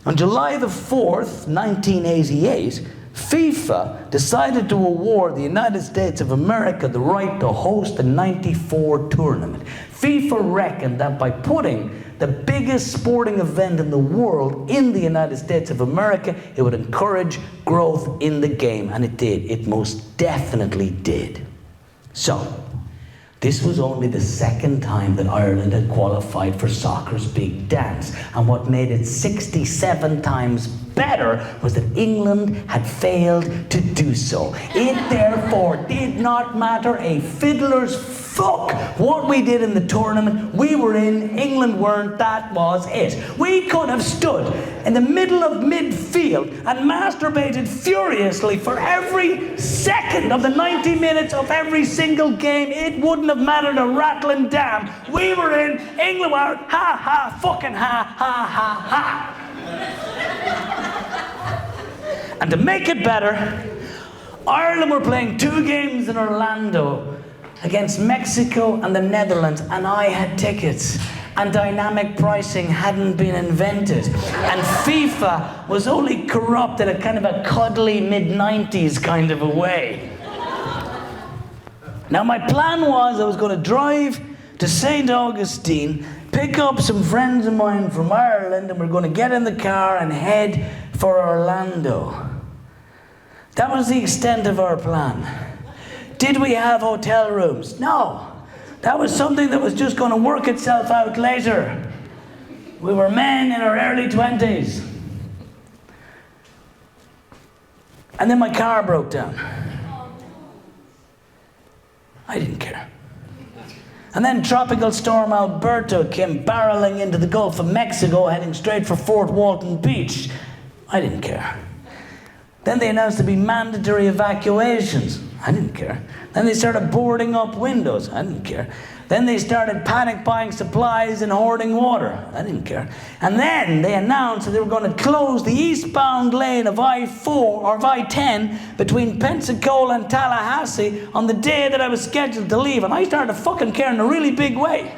On July the 4th, 1988, FIFA decided to award the United States of America the right to host the '94 tournament. FIFA reckoned that by putting the biggest sporting event in the world in the United States of America, it would encourage growth in the game, and it did. It most definitely did. So, this was only the second time that Ireland had qualified for soccer's big dance, and what made it 67 times better was that England had failed to do so. It therefore did not matter a fiddler's fuck what we did in the tournament. We were in, England weren't, that was it. We could have stood in the middle of midfield and masturbated furiously for every second of the 90 minutes of every single game. It wouldn't have mattered a rattling damn. We were in, England were, ha ha, fucking ha, ha, ha, ha. And to make it better, Ireland were playing 2 games in Orlando against Mexico and the Netherlands, and I had tickets, and dynamic pricing hadn't been invented, and FIFA was only corrupt in a kind of a cuddly mid-90s kind of a way. Now my plan was I was going to drive to Saint Augustine, pick up some friends of mine from Ireland, and we're going to get in the car and head for Orlando. That was the extent of our plan. Did we have hotel rooms? No. That was something that was just going to work itself out later. We were men in our early 20s. And then my car broke down. I didn't care. And then Tropical Storm Alberto came barreling into the Gulf of Mexico, heading straight for Fort Walton Beach. I didn't care. Then they announced there'd be mandatory evacuations. I didn't care. Then they started boarding up windows. I didn't care. Then they started panic buying supplies and hoarding water. I didn't care. And then they announced that they were going to close the eastbound lane of I-4 or of I-10 between Pensacola and Tallahassee on the day that I was scheduled to leave. And I started to fucking care in a really big way.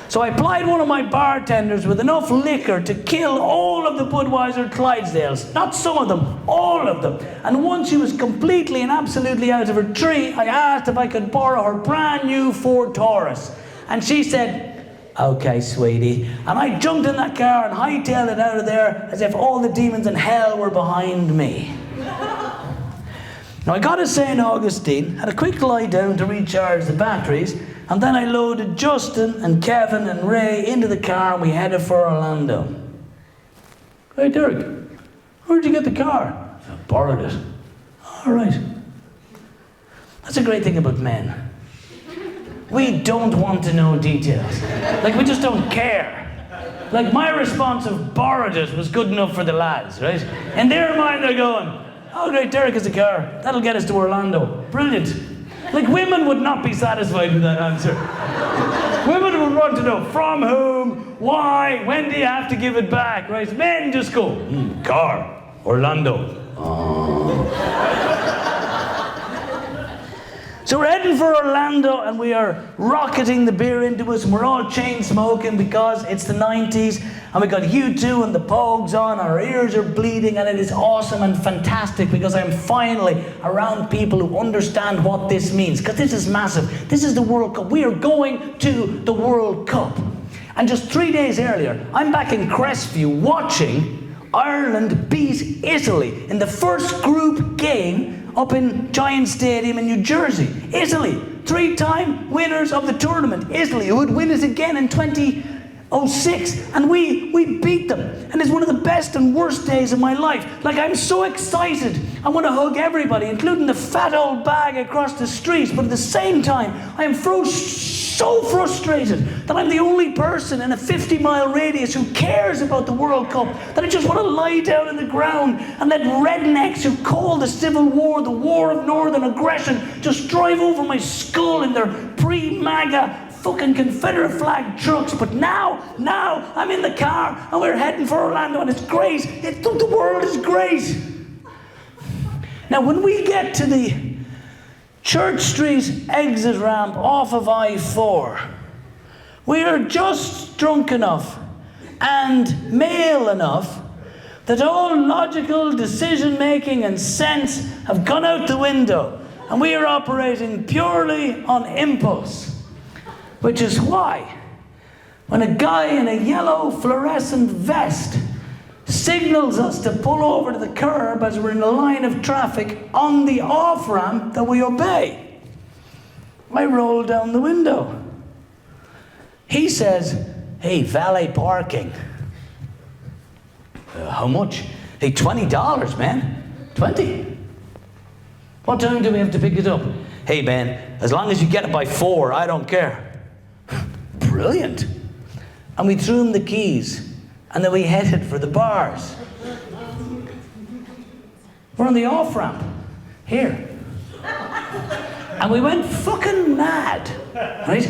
So I plied one of my bartenders with enough liquor to kill all of the Budweiser Clydesdales. Not some of them, all of them. And once she was completely and absolutely out of her tree, I asked if I could borrow her brand new Ford Taurus. And she said, okay, sweetie. And I jumped in that car and hightailed it out of there as if all the demons in hell were behind me. Now I got to Saint Augustine, had a quick lie down to recharge the batteries, and then I loaded Justin and Kevin and Ray into the car and we headed for Orlando. Hey Derek, where'd you get the car? I borrowed it. All right. That's a great thing about men. We don't want to know details. Like, we just don't care. Like, my response of borrowed it was good enough for the lads, right? In their mind they're going, oh great, Derek has a car. That'll get us to Orlando. Brilliant. Like, women would not be satisfied with that answer. Women would want to know from whom, why, when do you have to give it back, right? Men just go, car, Orlando. So we're heading for Orlando and we are rocketing the beer into us and we're all chain smoking because it's the 90s and we got U2 and the Pogues on, our ears are bleeding, and it is awesome and fantastic because I'm finally around people who understand what this means, because this is massive. This is the World Cup. We are going to the World Cup. And just 3 days earlier, I'm back in Crestview watching Ireland beat Italy in the first group game up in Giant Stadium in New Jersey. Italy, 3-time winners of the tournament. Italy, who would win it again in 2006. And we beat them. And it's one of the best and worst days of my life. Like, I'm so excited. I want to hug everybody, including the fat old bag across the street. But at the same time, I am so frustrated that I'm the only person in a 50-mile radius who cares about the World Cup, that I just want to lie down on the ground and let rednecks who call the Civil War the War of Northern Aggression just drive over my skull in their pre-MAGA fucking Confederate flag trucks. But now I'm in the car and we're heading for Orlando and it's great. The world is great. Now when we get to the Church Street exit ramp off of I-4, we are just drunk enough and male enough that all logical decision-making and sense have gone out the window, and we are operating purely on impulse. Which is why, when a guy in a yellow fluorescent vest signals us to pull over to the curb as we're in a line of traffic on the off-ramp that we obey, I roll down the window. He says, "Hey, valet parking." How much? "Hey, $20, man. 20. What time do we have to pick it up?" "Hey, man, as long as you get it by 4, I don't care." Brilliant. And we threw him the keys, and then we headed for the bars. We're on the off-ramp, here. And we went fucking mad, right?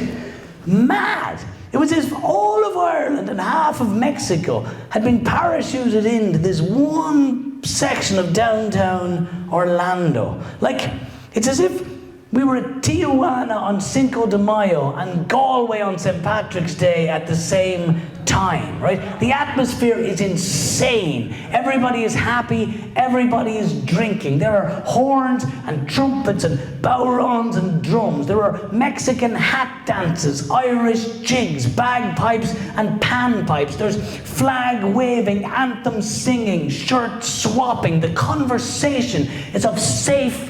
Mad. It was as if all of Ireland and half of Mexico had been parachuted into this one section of downtown Orlando. Like, it's as if we were at Tijuana on Cinco de Mayo and Galway on St. Patrick's Day at the same time, right? The atmosphere is insane. Everybody is happy, everybody is drinking. There are horns and trumpets and bowrons and drums. There are Mexican hat dances, Irish jigs, bagpipes and panpipes. There's flag waving, anthem singing, shirt swapping. The conversation is of safe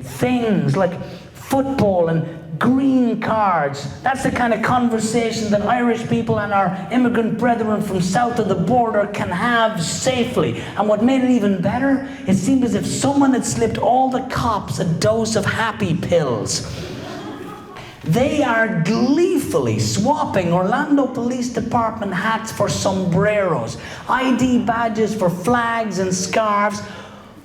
things like football and green cards. That's the kind of conversation that Irish people and our immigrant brethren from south of the border can have safely. And what made it even better, it seemed as if someone had slipped all the cops a dose of happy pills. They are gleefully swapping Orlando Police Department hats for sombreros, ID badges for flags and scarves,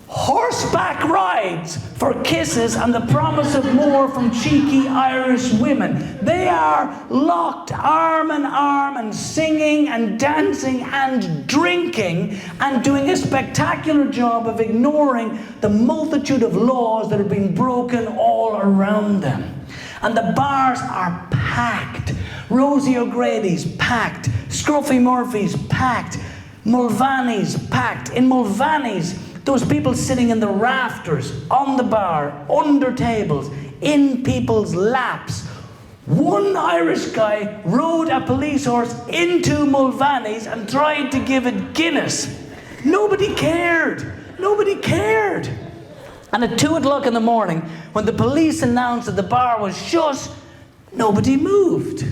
horseback rides for kisses and the promise of more from cheeky Irish women. They are locked arm in arm and singing and dancing and drinking and doing a spectacular job of ignoring the multitude of laws that are being broken all around them. And the bars are packed. Rosie O'Grady's packed. Scruffy Murphy's packed. Mulvaney's packed. In Mulvaney's, those people sitting in the rafters, on the bar, under tables, in people's laps. One Irish guy rode a police horse into Mulvaney's and tried to give it Guinness. Nobody cared. Nobody cared. And at 2 o'clock in the morning, when the police announced that the bar was shut, nobody moved.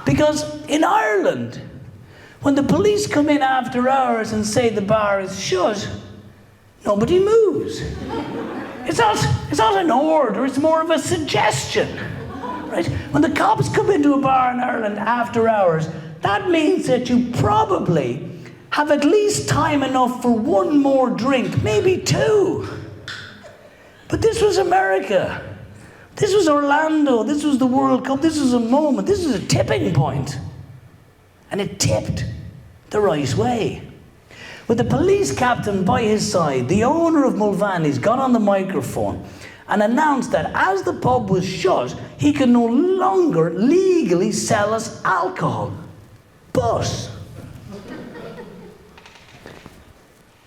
Because in Ireland, when the police come in after hours and say the bar is shut, nobody moves. It's not an order, it's more of a suggestion. Right? When the cops come into a bar in Ireland after hours, that means that you probably have at least time enough for one more drink, maybe 2. But this was America. This was Orlando. This was the World Cup. This was a moment. This was a tipping point. And it tipped the right way. With the police captain by his side, the owner of Mulvaney's got on the microphone and announced that as the pub was shut, he could no longer legally sell us alcohol. But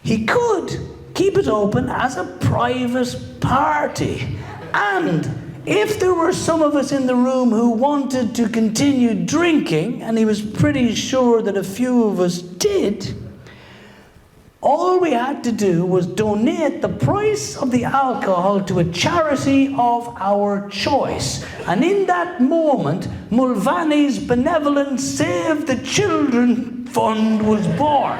he could keep it open as a private party. And if there were some of us in the room who wanted to continue drinking, and he was pretty sure that a few of us did, all we had to do was donate the price of the alcohol to a charity of our choice. And in that moment, Mulvaney's benevolent Save the Children Fund was born.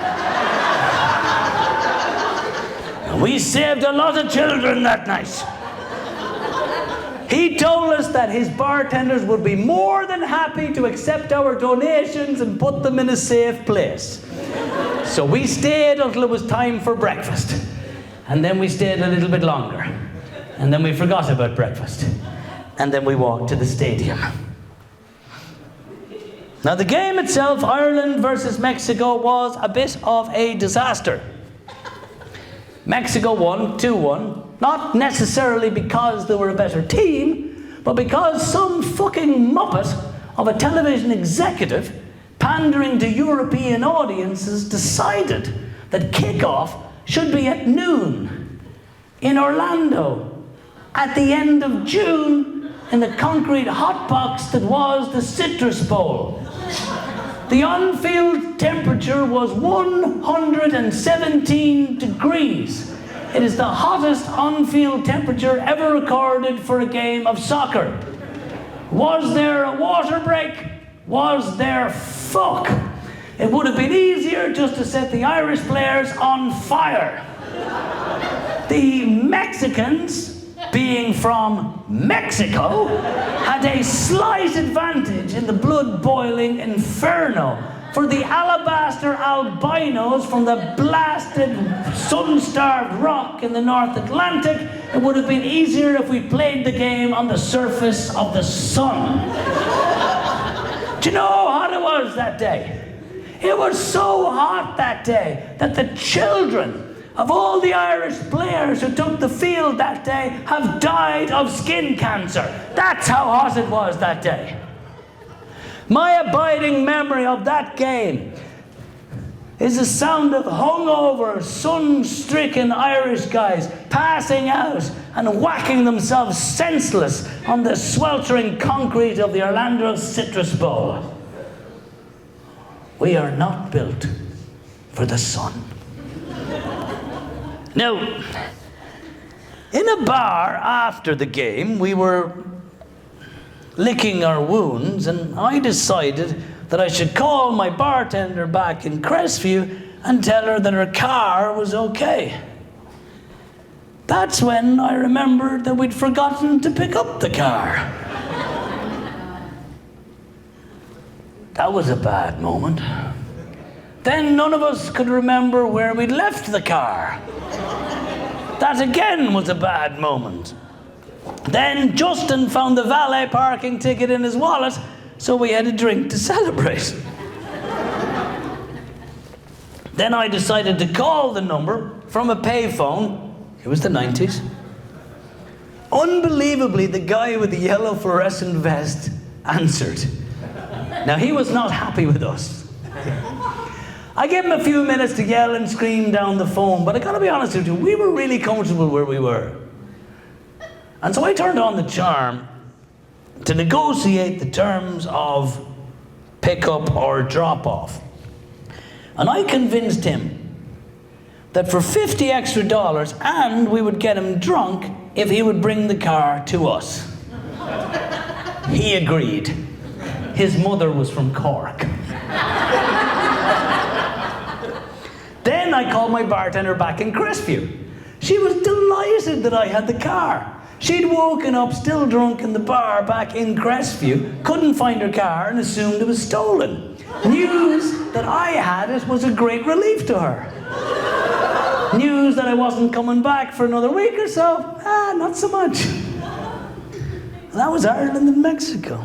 And we saved a lot of children that night. He told us that his bartenders would be more than happy to accept our donations and put them in a safe place. So we stayed until it was time for breakfast. And then we stayed a little bit longer. And then we forgot about breakfast. And then we walked to the stadium. Now the game itself, Ireland versus Mexico, was a bit of a disaster. Mexico won 2-1. Not necessarily because they were a better team, but because some fucking muppet of a television executive pandering to European audiences, decided that kickoff should be at noon in Orlando at the end of June in the concrete hotbox that was the Citrus Bowl. The on-field temperature was 117 degrees. It is the hottest on-field temperature ever recorded for a game of soccer. Was there a water break? Was there fuck? It would have been easier just to set the Irish players on fire. The Mexicans, being from Mexico, had a slight advantage in the blood-boiling inferno. For the alabaster albinos from the blasted, sun-starved rock in the North Atlantic, it would have been easier if we played the game on the surface of the sun. Do you know how hot it was that day? It was so hot that day that the children of all the Irish players who took the field that day have died of skin cancer. That's how hot it was that day. My abiding memory of that game is the sound of hungover, sun-stricken Irish guys passing out and whacking themselves senseless on the sweltering concrete of the Orlando Citrus Bowl. We are not built for the sun. Now, in a bar after the game, we were licking our wounds, and I decided that I should call my bartender back in Crestview and tell her that her car was okay. That's when I remembered that we'd forgotten to pick up the car. That was a bad moment. Then none of us could remember where we'd left the car. That again was a bad moment. Then Justin found the valet parking ticket in his wallet, so we had a drink to celebrate. Then I decided to call the number from a payphone. It was the 90s. Unbelievably, the guy with the yellow fluorescent vest answered. Now, he was not happy with us. I gave him a few minutes to yell and scream down the phone, but I gotta be honest with you, we were really comfortable where we were. And so I turned on the charm to negotiate the terms of pick-up or drop-off. And I convinced him that for $50 extra, and we would get him drunk if he would bring the car to us. He agreed. His mother was from Cork. Then I called my bartender back in Crestview. She was delighted that I had the car. She'd woken up still drunk in the bar back in Crestview, couldn't find her car and assumed it was stolen. News that I had it was a great relief to her. News that I wasn't coming back for another week or so, not so much. And that was Ireland and Mexico.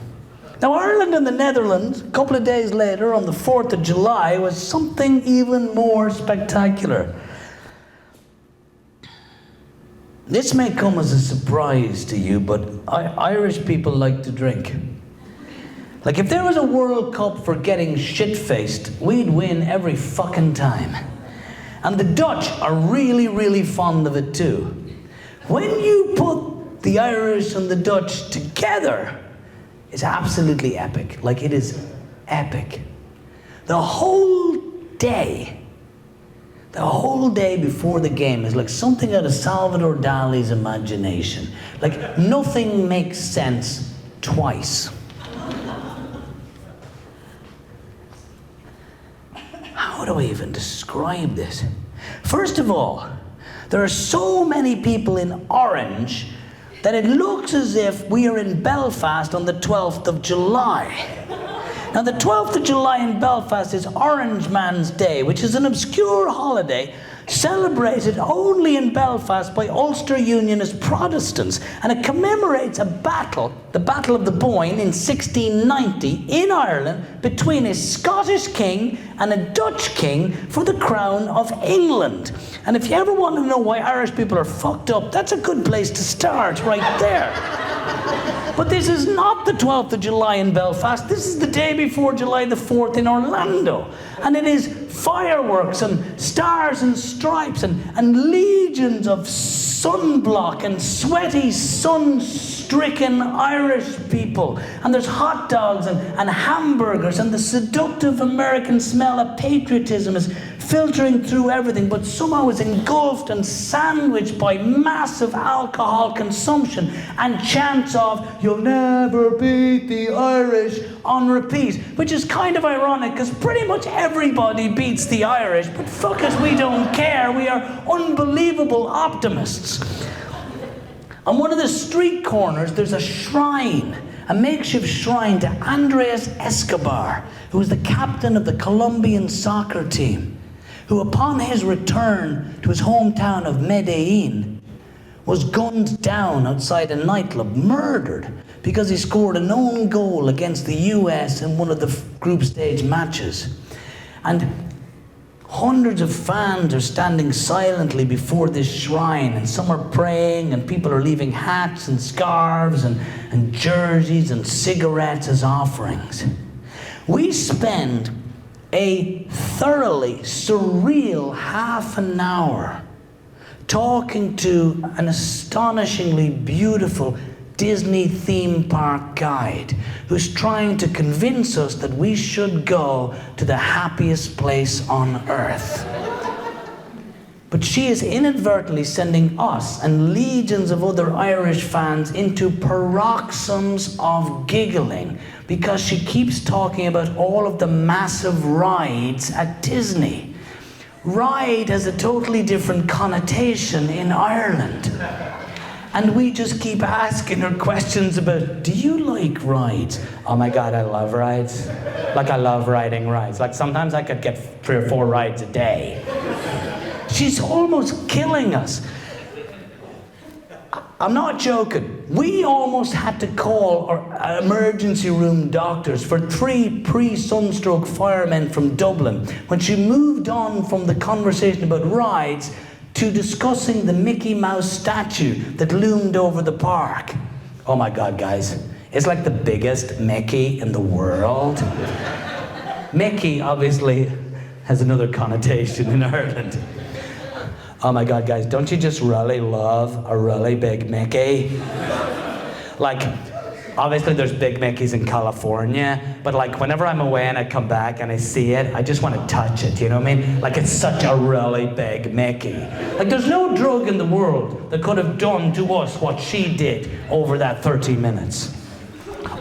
Now, Ireland and the Netherlands, a couple of days later, on the 4th of July, was something even more spectacular. This may come as a surprise to you, but Irish people like to drink. Like, if there was a World Cup for getting shit-faced, we'd win every fucking time. And the Dutch are really, really fond of it too. When you put the Irish and the Dutch together, it's absolutely epic. Like, it is epic. The whole day before the game is like something out of Salvador Dali's imagination. Like, nothing makes sense twice. How do I even describe this? First of all, there are so many people in orange that it looks as if we are in Belfast on the 12th of July. Now, the 12th of July in Belfast is Orange Man's Day, which is an obscure holiday celebrated only in Belfast by Ulster Unionist Protestants, and it commemorates a battle, the Battle of the Boyne in 1690 in Ireland between a Scottish king and a Dutch king for the crown of England. And if you ever want to know why Irish people are fucked up, that's a good place to start right there. But this is not the 12th of July in Belfast. This is the day before July the 4th in Orlando. And it is fireworks and stars and stripes and legions of sunblock and sweaty, sun-stricken Irish people. And there's hot dogs and hamburgers, and the seductive American smell of patriotism is filtering through everything, but somehow is engulfed and sandwiched by massive alcohol consumption and chants of "You'll never beat the Irish" on repeat, which is kind of ironic because pretty much everybody beats the Irish, but fuck it, we don't care. We are unbelievable optimists. On one of the street corners, there's a shrine, a makeshift shrine to Andres Escobar, who was the captain of the Colombian soccer team, who upon his return to his hometown of Medellin was gunned down outside a nightclub, murdered, because he scored an own goal against the US in one of the group stage matches. And hundreds of fans are standing silently before this shrine, and some are praying, and people are leaving hats and scarves and jerseys and cigarettes as offerings. We spend a thoroughly surreal half an hour talking to an astonishingly beautiful Disney theme park guide who's trying to convince us that we should go to the happiest place on earth. But she is inadvertently sending us and legions of other Irish fans into paroxysms of giggling because she keeps talking about all of the massive rides at Disney. Ride has a totally different connotation in Ireland. And we just keep asking her questions about, do you like rides? Oh my God, I love rides. Like, I love riding rides. Like, sometimes I could get 3 or 4 rides a day. She's almost killing us. I'm not joking. We almost had to call our emergency room doctors for 3 pre-sunstroke firemen from Dublin when she moved on from the conversation about rides to discussing the Mickey Mouse statue that loomed over the park. Oh my God, guys. It's like the biggest Mickey in the world. Mickey obviously has another connotation in Ireland. Oh my God, guys, don't you just really love a really big Mickey? Like, obviously there's big Mickeys in California, but like whenever I'm away and I come back and I see it, I just want to touch it, you know what I mean? Like, it's such a really big Mickey. Like, there's no drug in the world that could have done to us what she did over that 30 minutes.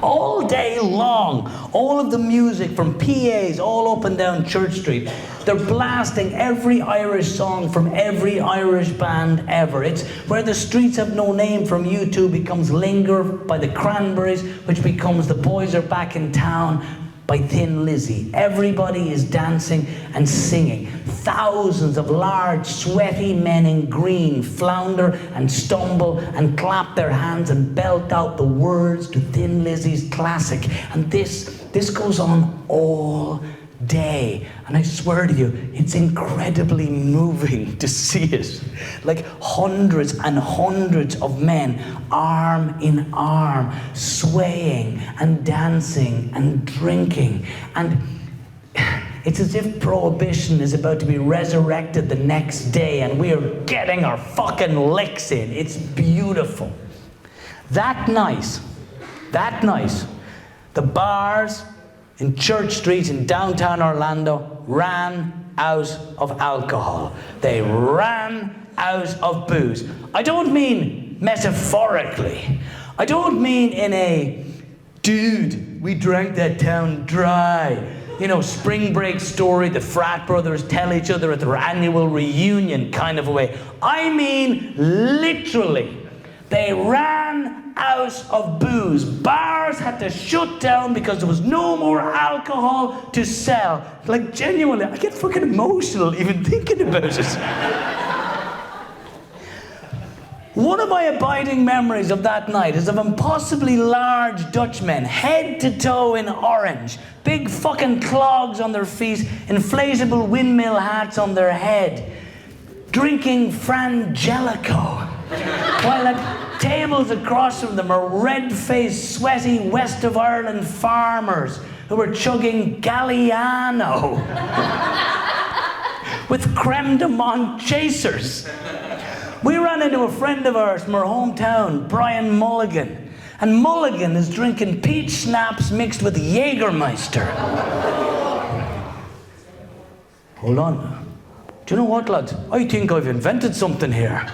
All day long, all of the music from PAs all up and down Church Street, they're blasting every Irish song from every Irish band ever. It's Where the Streets Have No Name from U2 becomes Linger by the Cranberries, which becomes The Boys Are Back in Town by Thin Lizzy. Everybody is dancing and singing. Thousands of large, sweaty men in green flounder and stumble and clap their hands and belt out the words to Thin Lizzy's classic. And this goes on all day. And I swear to you, it's incredibly moving to see it. Like hundreds and hundreds of men, arm in arm, swaying and dancing and drinking. And it's as if Prohibition is about to be resurrected the next day and we are getting our fucking licks in. It's beautiful. That night, the bars in Church Street in downtown Orlando ran out of alcohol. They ran out of booze. I don't mean metaphorically. I don't mean in a, dude, we drank that town dry, you know, spring break story that frat brothers tell each other at their annual reunion kind of a way. I mean literally. They ran out of booze. Bars had to shut down because there was no more alcohol to sell. Like, genuinely, I get fucking emotional even thinking about it. One of my abiding memories of that night is of impossibly large Dutchmen, head to toe in orange, big fucking clogs on their feet, inflatable windmill hats on their head, drinking Frangelico. While the tables across from them are red-faced, sweaty West of Ireland farmers who were chugging Galliano with creme de menthe chasers. We ran into a friend of ours from our hometown, Brian Mulligan. And Mulligan is drinking peach schnapps mixed with Jägermeister. Hold on. Do you know what, lads? I think I've invented something here.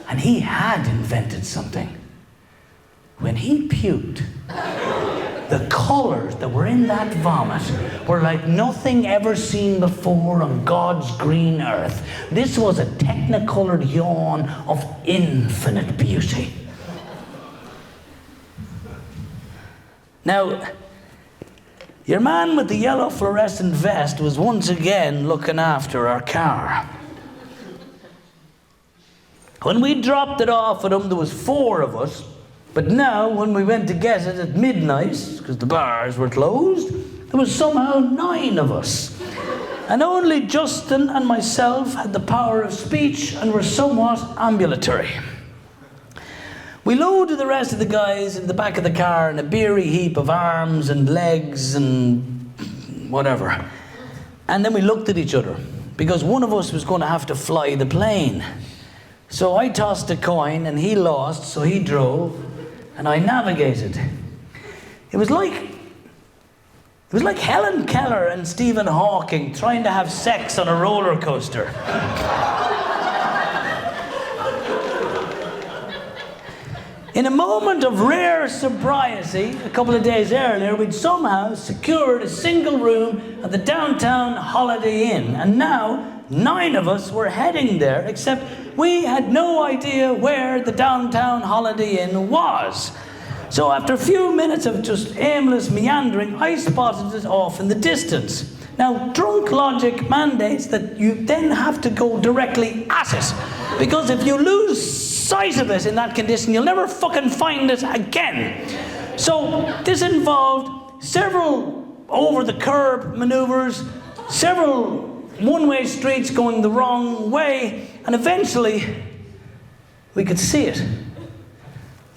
And he had invented something. When he puked, the colours that were in that vomit were like nothing ever seen before on God's green earth. This was a technicoloured yawn of infinite beauty. Now, your man with the yellow fluorescent vest was once again looking after our car. When we dropped it off at him, there was 4 of us. But now, when we went to get it at midnight, because the bars were closed, there was somehow 9 of us. And only Justin and myself had the power of speech and were somewhat ambulatory. We loaded the rest of the guys in the back of the car in a beery heap of arms and legs and whatever. And then we looked at each other, because one of us was going to have to fly the plane. So I tossed a coin and he lost, so he drove and I navigated. It was like Helen Keller and Stephen Hawking trying to have sex on a roller coaster. In a moment of rare sobriety, a couple of days earlier, we'd somehow secured a single room at the downtown Holiday Inn. And now, 9 of us were heading there, except we had no idea where the downtown Holiday Inn was. So after a few minutes of just aimless meandering, I spotted it off in the distance. Now, drunk logic mandates that you then have to go directly at it. Because if you lose sight of it in that condition, you'll never fucking find it again. So this involved several over-the-curb maneuvers, several one-way streets going the wrong way, and eventually we could see it.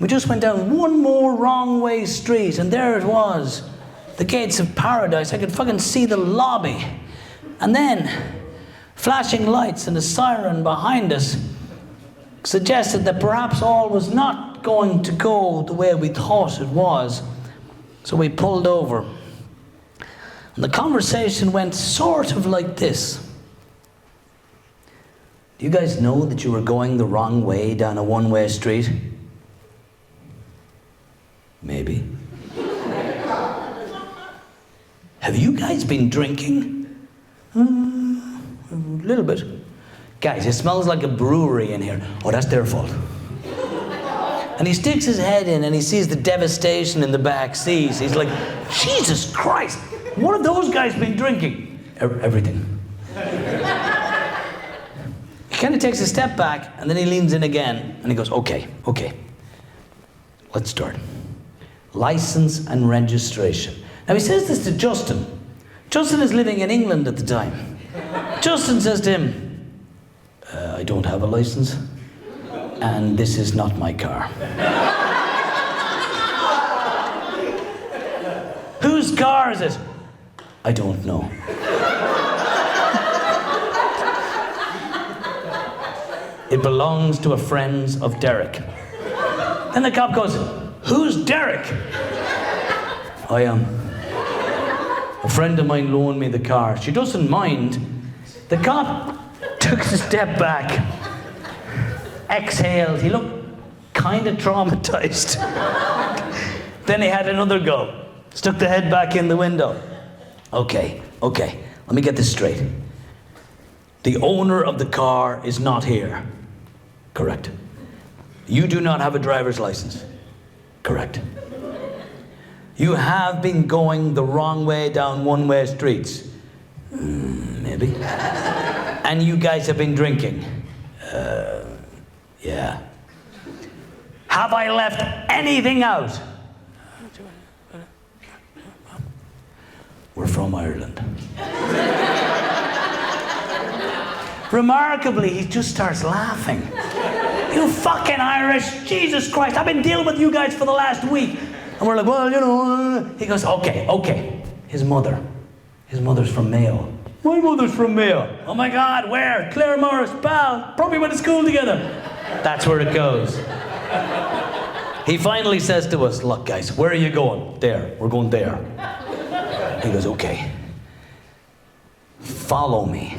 We just went down one more wrong-way street, and there it was, the gates of paradise. I could fucking see the lobby. And then, flashing lights and a siren behind us suggested that perhaps all was not going to go the way we thought it was. So we pulled over. And the conversation went sort of like this. Do you guys know that you were going the wrong way down a one-way street? Maybe. Have you guys been drinking? A little bit. Guys, it smells like a brewery in here. Oh, that's their fault. And he sticks his head in and he sees the devastation in the back seats. He's like, Jesus Christ, what have those guys been drinking? Everything. He kind of takes a step back and then he leans in again and he goes, okay, let's start. License and registration. Now he says this to Justin. Justin is living in England at the time. Justin says to him, I don't have a license, and this is not my car. Whose car is it? I don't know. It belongs to a friend of Derek. Then the cop goes, who's Derek? I am. A friend of mine loaned me the car. She doesn't mind. The cop took a step back, exhaled. He looked kind of traumatized. Then he had another go. Stuck the head back in the window. Okay. Let me get this straight. The owner of the car is not here. Correct. You do not have a driver's license. Correct. You have been going the wrong way down one-way streets. Maybe. And you guys have been drinking. Yeah. Have I left anything out? We're from Ireland. Remarkably, he just starts laughing. You fucking Irish, Jesus Christ, I've been dealing with you guys for the last week. And we're like, well, you know. He goes, okay. His mother's from Mayo. My mother's from Mayo. Oh my God, where? Claire Morris, pal. Probably went to school together. That's where it goes. He finally says to us, look guys, where are you going? There, we're going there. He goes, okay. Follow me.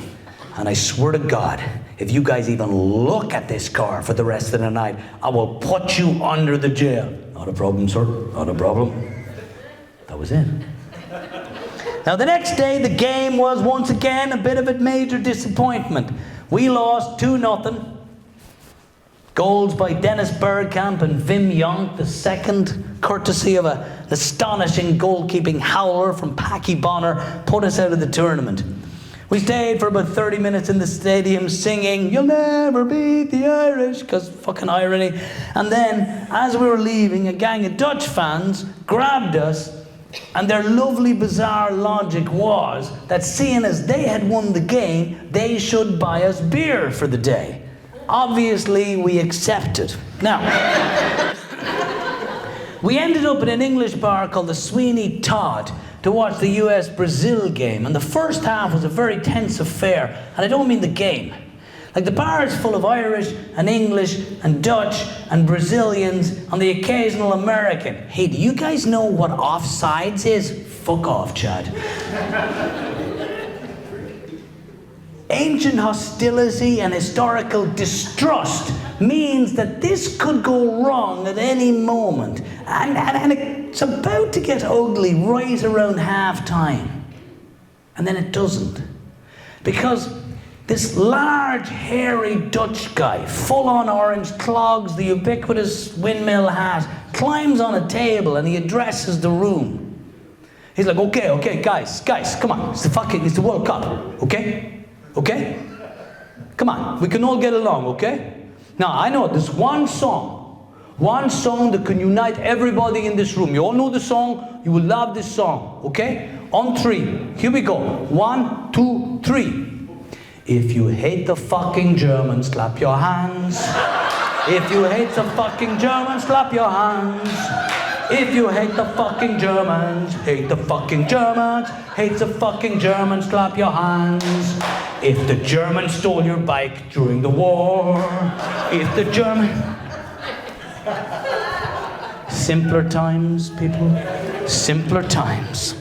And I swear to God, if you guys even look at this car for the rest of the night, I will put you under the jail. Not a problem, sir. Not a problem. That was it. Now the next day, the game was once again a bit of a major disappointment. We lost 2-0. Goals by Dennis Bergkamp and Wim Jonk, the second, courtesy of an astonishing goalkeeping howler from Packy Bonner, put us out of the tournament. We stayed for about 30 minutes in the stadium singing, "You'll never beat the Irish," because fucking irony. And then, as we were leaving, a gang of Dutch fans grabbed us, and their lovely bizarre logic was that seeing as they had won the game, they should buy us beer for the day. Obviously, we accepted. Now, we ended up in an English bar called the Sweeney Todd to watch the US-Brazil game, and the first half was a very tense affair, and I don't mean the game. Like, the bar is full of Irish and English and Dutch and Brazilians and the occasional American. Hey, do you guys know what offsides is? Fuck off, Chad. Ancient hostility and historical distrust means that this could go wrong at any moment. And it's about to get ugly right around half-time. And then it doesn't. Because this large, hairy Dutch guy, full-on orange clogs, the ubiquitous windmill hat, climbs on a table and he addresses the room. He's like, okay, guys, come on. It's the World Cup, okay? Okay? Come on, we can all get along, okay? Now, I know there's one song that can unite everybody in this room. You all know the song, you will love this song, okay? On 3, here we go. 1, 2, 3. If you hate the fucking Germans, clap your hands. If you hate the fucking Germans, clap your hands. If you hate the fucking Germans, hate the fucking Germans, hate the fucking Germans, clap your hands. If the Germans stole your bike during the war, if the German... Simpler times, people. Simpler times.